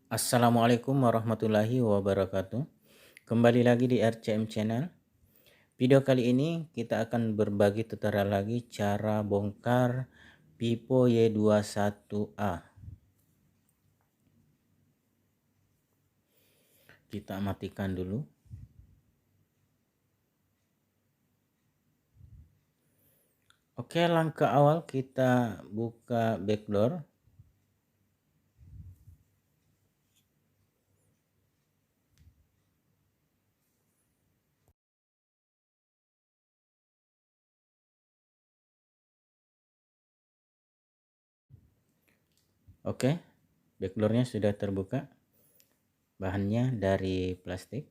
Assalamualaikum warahmatullahi wabarakatuh. Kembali lagi di RCM Channel. Video kali ini kita akan berbagi tutorial lagi cara bongkar Vivo Y21A. Kita matikan dulu. Oke, langkah awal kita buka backdoor. Oke, backdoornya sudah terbuka. Bahannya dari plastik.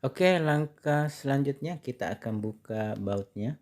Oke, langkah selanjutnya kita akan buka bautnya.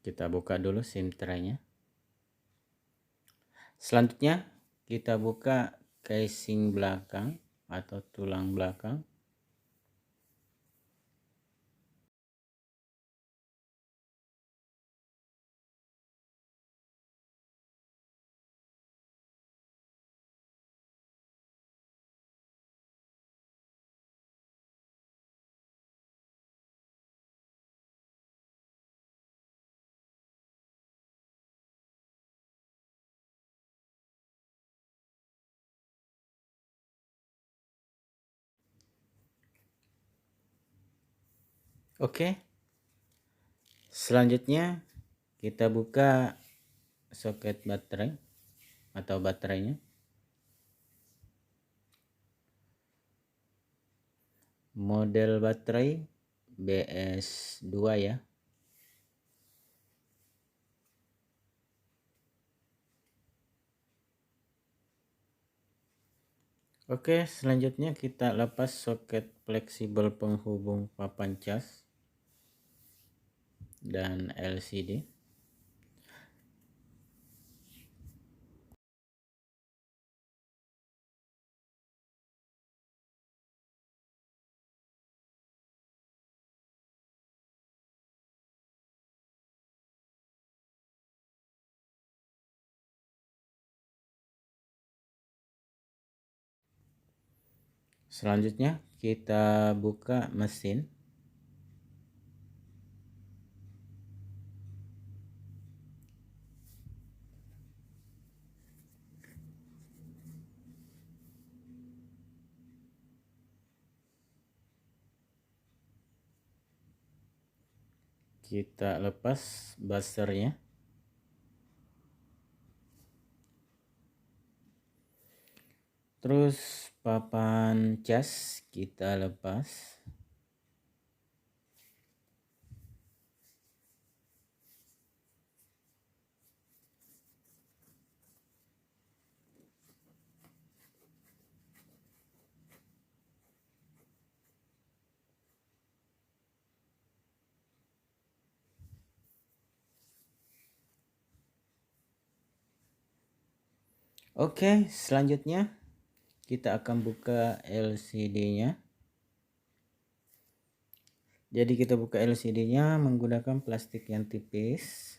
Kita buka dulu SIM tray-nya. Selanjutnya kita buka casing belakang atau tulang belakang. Oke, selanjutnya kita buka soket baterai atau baterainya. Model baterai BS2 ya. Oke, selanjutnya kita lepas soket fleksibel penghubung papan cas dan LCD. Selanjutnya kita buka mesin. Kita lepas buzzernya. Terus papan cas kita lepas. Oke, selanjutnya kita akan buka LCD-nya. Jadi kita buka LCD-nya menggunakan plastik yang tipis.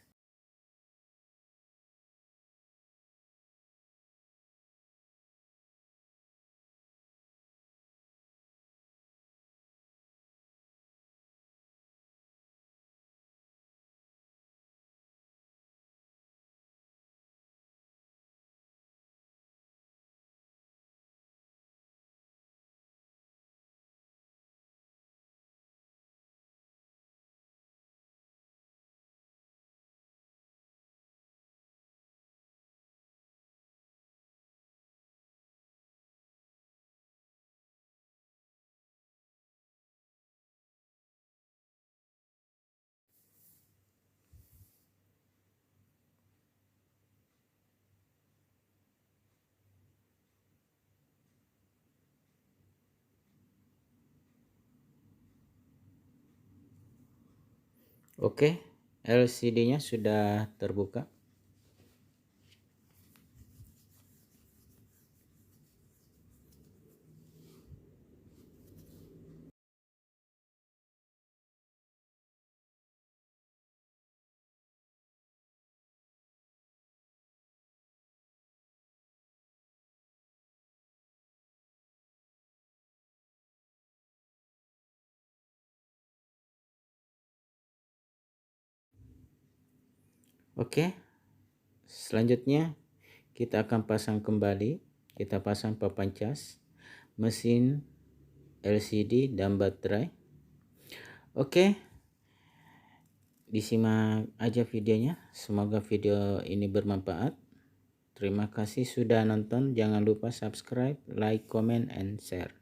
Oke, LCD-nya sudah terbuka. Oke, selanjutnya kita akan pasang kembali. Kita pasang papan cas, mesin, LCD, dan baterai. Oke, disimak aja videonya. Semoga video ini bermanfaat. Terima kasih sudah nonton. Jangan lupa subscribe, like, comment, and share.